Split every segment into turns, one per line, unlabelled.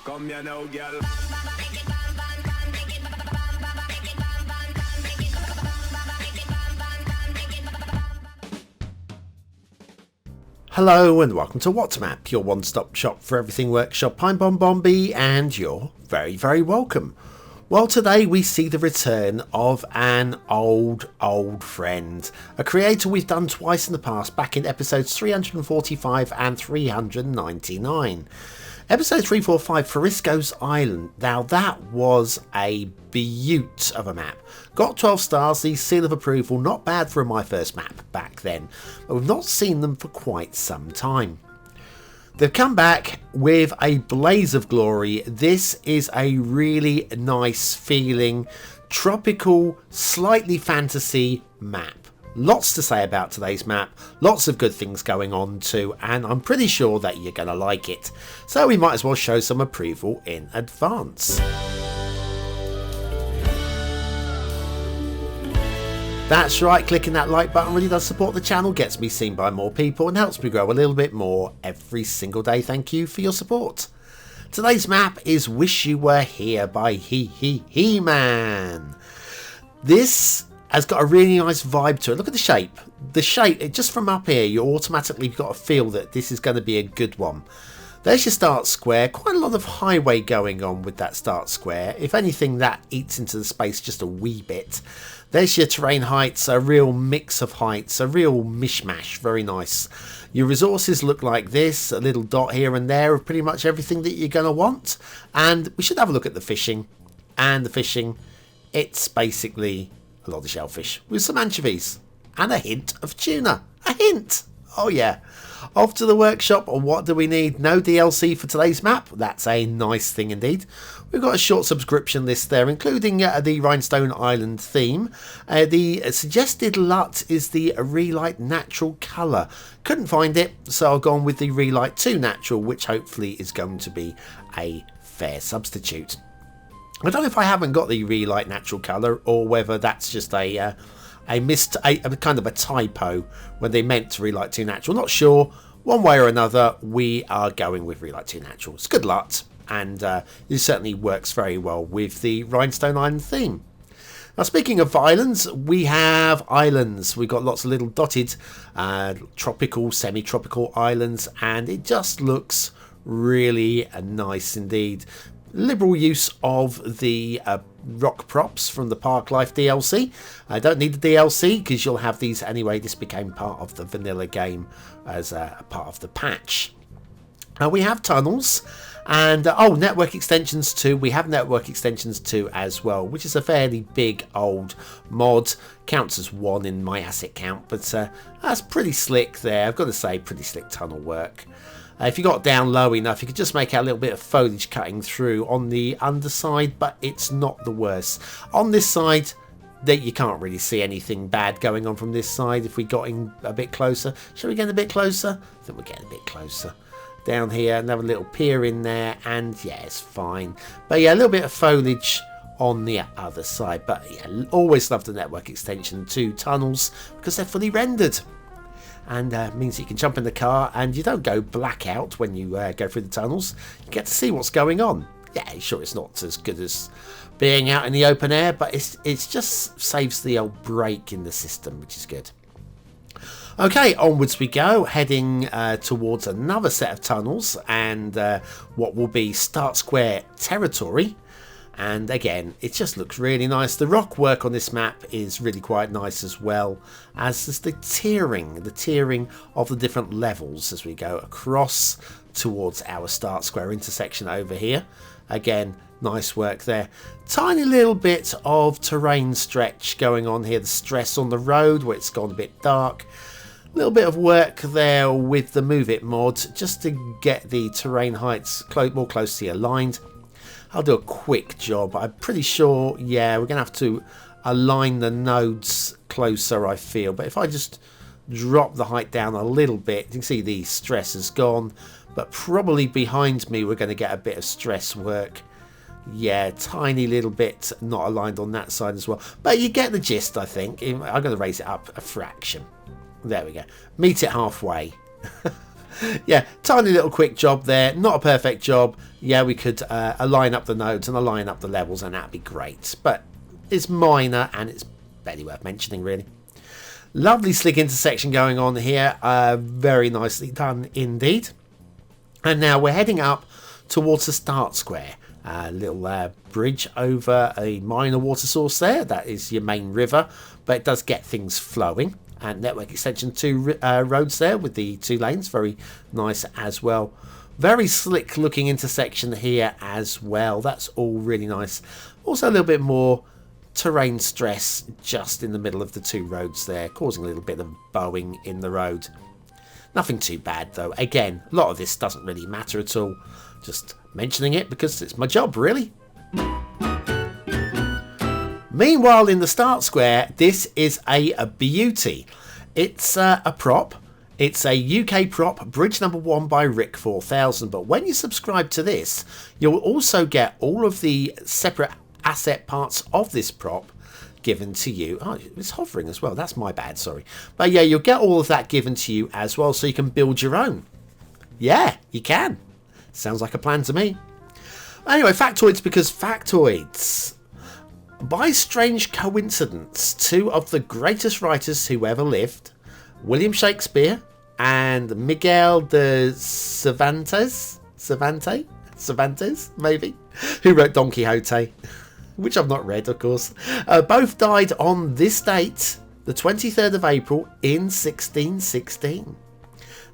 Come here now, girl.
Hello and welcome to WhatMap, your one-stop shop for everything workshop. I'm BonBonB and you're very, very welcome. Well, today we see the return of an old friend, a creator we've done twice in the past, back in episodes 345 and 399. Episode 345, Frisco's Island. Now that was a beaut of a map. Got 12 stars, the seal of approval, not bad for my first map back then, but we've not seen them for quite some time. They've come back with a blaze of glory. This is a really nice feeling, tropical, slightly fantasy map. Lots to say about today's map, lots of good things going on too, and I'm pretty sure that you're going to like it. So we might as well show some approval in advance. That's right, clicking that like button really does support the channel, gets me seen by more people and helps me grow a little bit more every single day. Thank you for your support. Today's map is Wish You Were Here by hehehemann. This has got a really nice vibe to it. Look at the shape. The shape, just from up here, you automatically got a feel that this is going to be a good one. There's your start square. Quite a lot of highway going on with that start square. If anything, that eats into the space just a wee bit. There's your terrain heights, a real mix of heights, a real mishmash. Very nice. Your resources look like this, a little dot here and there of pretty much everything that you're going to want. And we should have a look at the fishing. And the fishing, it's basically a lot of shellfish with some anchovies and a hint of tuna. A hint! Oh yeah. Off to the workshop. What do we need? No DLC for today's map. That's a nice thing indeed. We've got a short subscription list there, including the Rhinestone Island theme. The suggested LUT is the Relight Natural colour. Couldn't find it, so I've gone with the Relight 2 Natural, which hopefully is going to be a fair substitute. I don't know if I haven't got the Relight Natural colour or whether that's just a kind of a typo when they meant to Relight 2 Natural. Not sure. One way or another, we are going with Relight 2 Natural. It's good LUT, and it certainly works very well with the Rhinestone Island theme. Now, speaking of islands, we have islands. We've got lots of little dotted tropical, semi-tropical islands, and it just looks really nice indeed. Liberal use of the rock props from the Park Life DLC. I don't need the DLC because you'll have these anyway. This became part of the vanilla game as a part of the patch. We have tunnels and network extensions too. We have network extensions too as well, which is a fairly big old mod. Counts as one in my asset count, but that's pretty slick there. I've got to say, pretty slick tunnel work. If you got down low enough, you could just make out a little bit of foliage cutting through on the underside, but it's not the worst. On this side, that you can't really see anything bad going on from this side. If we got in a bit closer, shall we get a bit closer? I think we're getting a bit closer. Down here, another little pier in there, and yeah, it's fine. But yeah, a little bit of foliage on the other side. But yeah, always love the network extension to tunnels because they're fully rendered. And means you can jump in the car and you don't go blackout when you go through the tunnels. You get to see what's going on. Yeah, sure, it's not as good as being out in the open air, but it's just saves the old break in the system, which is good. Okay, onwards we go, heading towards another set of tunnels and what will be Start Square territory. And again, it just looks really nice. The rock work on this map is really quite nice as well, as is the tiering of the different levels as we go across towards our Start Square intersection over here. Again, nice work there. Tiny little bit of terrain stretch going on here. The stress on the road where it's gone a bit dark. A little bit of work there with the Move It mod just to get the terrain heights more closely aligned. I'll do a quick job. I'm pretty sure, yeah, we're going to have to align the nodes closer, I feel. But if I just drop the height down a little bit, you can see the stress has gone. But probably behind me, we're going to get a bit of stress work. Yeah, tiny little bit not aligned on that side as well. But you get the gist, I think. I'm going to raise it up a fraction. There we go. Meet it halfway. Yeah, tiny little quick job there. Not a perfect job. Yeah, we could align up the nodes and align up the levels, and that'd be great. But it's minor, and it's barely worth mentioning, really. Lovely slick intersection going on here. Very nicely done indeed. And now we're heading up towards the start square. A little bridge over a minor water source there. That is your main river, but it does get things flowing. And network extension 2 roads there with the 2 lanes. Very nice as well. Very slick looking intersection here as well. That's all really nice. Also a little bit more terrain stress just in the middle of the 2 roads there, causing a little bit of bowing in the road. Nothing too bad though. Again, a lot of this doesn't really matter at all. Just mentioning it because it's my job, really. Meanwhile, in the start square, this is a beauty. It's a prop. It's a UK prop, bridge number 1 by Rick 4000. But when you subscribe to this, you'll also get all of the separate asset parts of this prop given to you. Oh, it's hovering as well. That's my bad, sorry. But yeah, you'll get all of that given to you as well, so you can build your own. Yeah, you can. Sounds like a plan to me. Anyway, factoids because factoids. By strange coincidence, 2 of the greatest writers who ever lived, William Shakespeare and Miguel de Cervantes, maybe, who wrote Don Quixote, which I've not read, of course, both died on this date, the 23rd of April in 1616.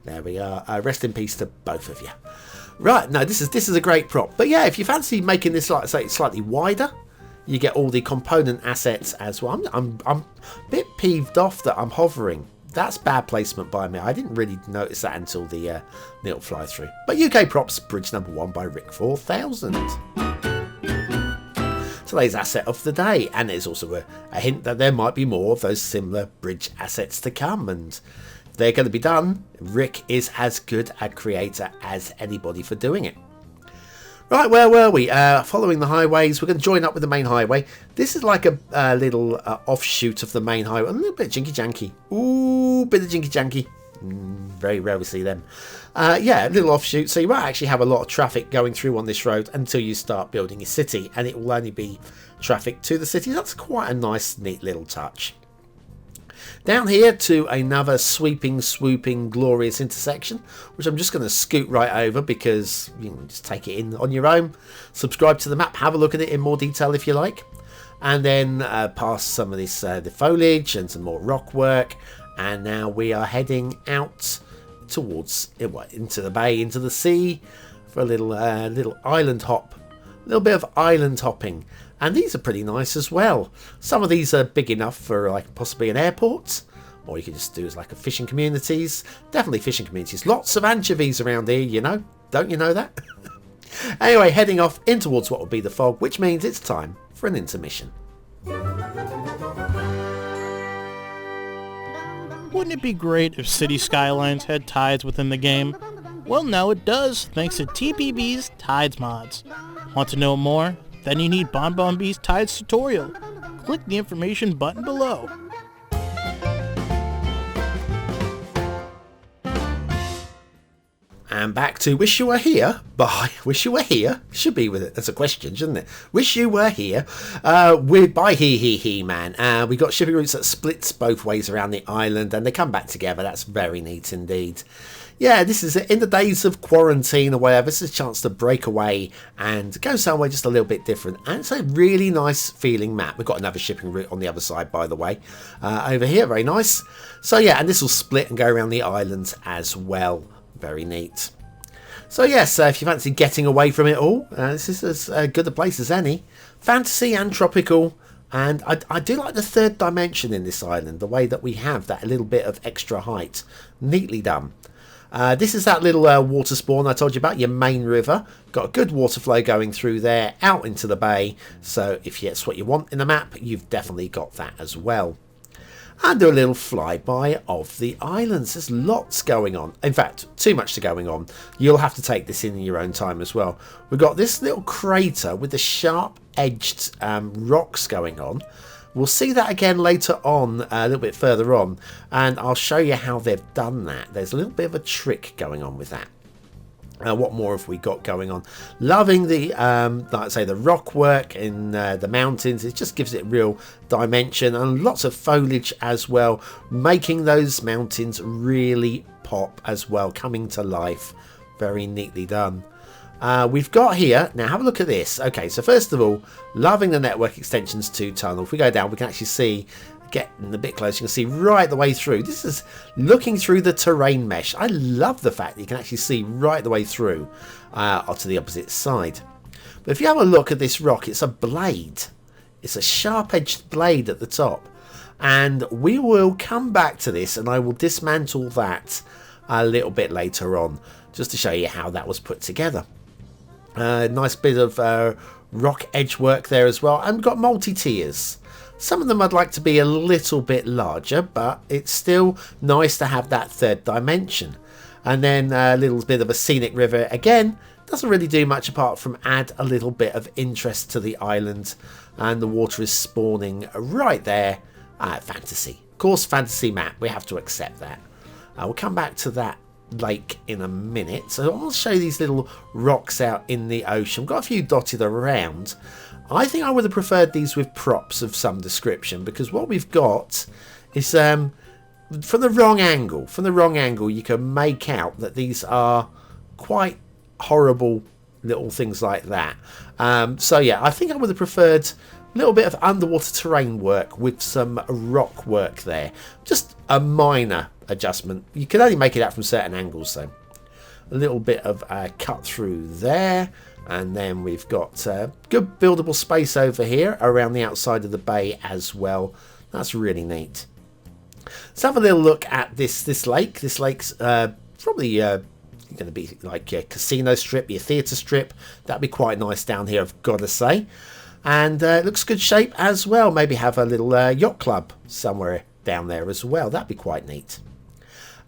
There we are. Rest in peace to both of you. Right, no, this is a great prop. But yeah, if you fancy making this, like say, slightly wider, you get all the component assets as well. I'm a bit peeved off that I'm hovering. That's bad placement by me. I didn't really notice that until the little fly through. But UK props, bridge number 1 by Rick 4000. Today's asset of the day, and there's also a hint that there might be more of those similar bridge assets to come, and they're going to be done. Rick is as good a creator as anybody for doing it. Right, where were we? Following the highways, we're going to join up with the main highway. This is like a little offshoot of the main highway. A little bit jinky-janky. Ooh, bit of jinky-janky. Very rare we see them. Yeah, a little offshoot. So you won't actually have a lot of traffic going through on this road until you start building your city. And it will only be traffic to the city. That's quite a nice, neat little touch. Down here to another sweeping, swooping, glorious intersection, which I'm just going to scoot right over because you can just take it in on your own. Subscribe to the map, have a look at it in more detail if you like. And then past some of this the foliage and some more rock work. And now we are heading out towards, into the bay, into the sea for a little island hop. A little bit of island hopping. And these are pretty nice as well. Some of these are big enough for like possibly an airport, or you can just do as like a fishing communities. Definitely fishing communities. Lots of anchovies around here, you know. Don't you know that? Anyway, heading off in towards what will be the fog, which means it's time for an intermission.
Wouldn't it be great if Cities Skylines had tides within the game? Well, now it does, thanks to TPB's Tides mods. Want to know more? Then you need BonBonB's Tides tutorial. Click the information button below.
And back to Wish You Were Here by Wish You Were Here. Should be with it. That's a question, shouldn't it? Wish You Were Here by hehehemann. We got shipping routes that splits both ways around the island and they come back together. That's very neat indeed. Yeah, this is in the days of quarantine or whatever. This is a chance to break away and go somewhere just a little bit different. And it's a really nice feeling map. We've got another shipping route on the other side, by the way. Over here, very nice. So yeah, and this will split and go around the islands as well. Very neat. So yes, if you fancy getting away from it all, this is as good a place as any. Fantasy and tropical. And I do like the third dimension in this island. The way that we have that little bit of extra height. Neatly done. This is that little water spawn I told you about, your main river. Got a good water flow going through there, out into the bay. So if that's what you want in the map, you've definitely got that as well. And do a little flyby of the islands. There's lots going on. In fact, too much going on. You'll have to take this in your own time as well. We've got this little crater with the sharp-edged rocks going on. We'll see that again later on, a little bit further on, and I'll show you how they've done that. There's a little bit of a trick going on with that. What more have we got going on? Loving the, like I say, the rock work in the mountains. It just gives it real dimension and lots of foliage as well, making those mountains really pop as well, coming to life. Very neatly done. We've got here, now have a look at this. Okay, so first of all, loving the network extensions to tunnel. If we go down, we can actually see, getting a bit closer, you can see right the way through. This is looking through the terrain mesh. I love the fact that you can actually see right the way through to the opposite side. But if you have a look at this rock, it's a blade. It's a sharp-edged blade at the top. And we will come back to this, and I will dismantle that a little bit later on, just to show you how that was put together. Nice bit of rock edge work there as well, and we've got multi-tiers. Some of them I'd like to be a little bit larger, but it's still nice to have that third dimension. And then a little bit of a scenic river again. Doesn't really do much apart from add a little bit of interest to the island, and the water is spawning right there. Fantasy, of course, fantasy map, we have to accept that. We'll come back to that lake in a minute. So I want to show you these little rocks out in the ocean. We've got a few dotted around. I think I would have preferred these with props of some description, because what we've got is from the wrong angle you can make out that these are quite horrible little things like that. So yeah, I think I would have preferred a little bit of underwater terrain work with some rock work there. Just a minor adjustment. You can only make it out from certain angles, so a little bit of cut through there. And then we've got good buildable space over here around the outside of the bay as well. That's really neat. Let's have a little look at this lake. This lake's probably going to be like your casino strip, your theatre strip. That'd be quite nice down here, I've got to say. And it looks good shape as well. Maybe have a little yacht club somewhere down there as well. That'd be quite neat.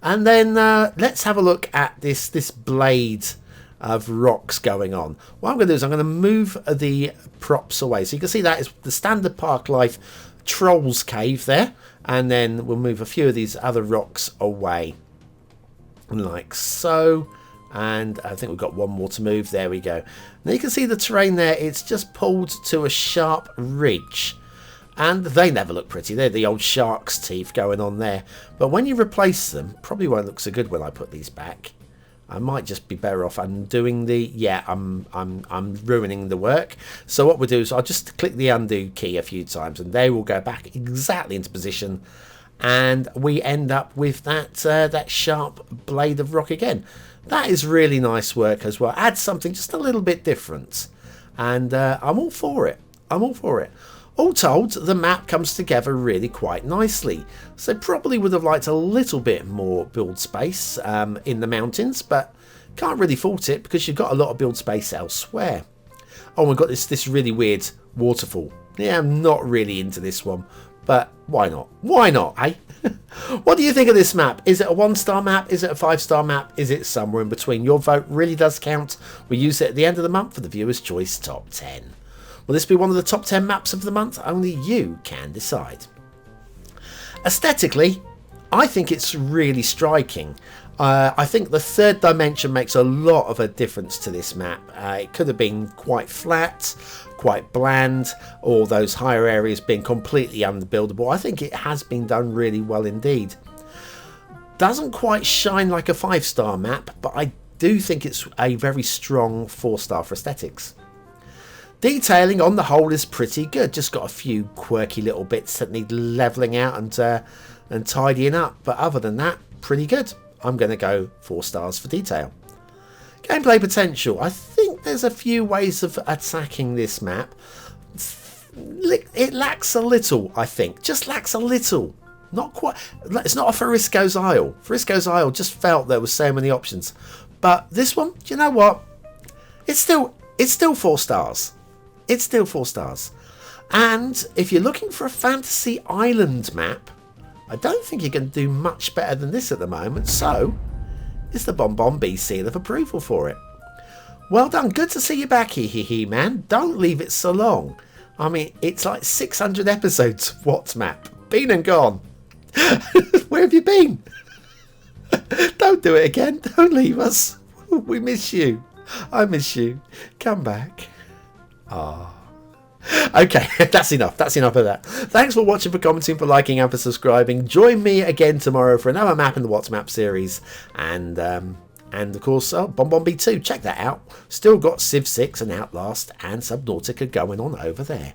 And then let's have a look at this blade of rocks going on. What I'm going to do is I'm going to move the props away. So you can see that is the standard Park Life Trolls Cave there. And then we'll move a few of these other rocks away. Like so. And I think we've got one more to move. There we go. Now you can see the terrain there. It's just pulled to a sharp ridge. And they never look pretty. They're the old shark's teeth going on there. But when you replace them, probably won't look so good when I put these back. I might just be better off undoing the... Yeah, I'm ruining the work. So what we'll do is I'll just click the undo key a few times, and they will go back exactly into position. And we end up with that sharp blade of rock again. That is really nice work as well. Add something just a little bit different. And I'm all for it. I'm all for it. All told, the map comes together really quite nicely. So probably would have liked a little bit more build space in the mountains, but can't really fault it because you've got a lot of build space elsewhere. Oh, we've got this really weird waterfall. Yeah, I'm not really into this one, but why not? Why not, eh? What do you think of this map? Is it a 1-star map? Is it a 5-star map? Is it somewhere in between? Your vote really does count. We use it at the end of the month for the Viewer's Choice Top 10. Will this be one of the top 10 maps of the month? Only you can decide. Aesthetically, I think it's really striking. I think the third dimension makes a lot of a difference to this map. It could have been quite flat, quite bland, or those higher areas being completely unbuildable. I think it has been done really well indeed. Doesn't quite shine like a 5-star map, but I do think it's a very strong 4-star for aesthetics. Detailing on the whole is pretty good. Just got a few quirky little bits that need levelling out and tidying up. But other than that, pretty good. I'm going to go 4 stars for detail. Gameplay potential. I think there's a few ways of attacking this map. It lacks a little, I think. Just lacks a little. Not quite. It's not a Frisco's Isle. Frisco's Isle just felt there were so many options. But this one, do you know what? It's still 4 stars. It's still 4 stars. And if you're looking for a fantasy island map, I don't think you can do much better than this at the moment. So, it's the BonBonB seal of approval for it. Well done. Good to see you back, hehehemann. Don't leave it so long. I mean, it's like 600 episodes of What's Map. Been and gone. Where have you been? Don't do it again. Don't leave us. We miss you. I miss you. Come back. Ah. Okay, that's enough. That's enough of that. Thanks for watching, for commenting, for liking, and for subscribing. Join me again tomorrow for another map in the What's Map series. And of course, BonBonB 2. Check that out. Still got Civ 6 and Outlast and Subnautica going on over there.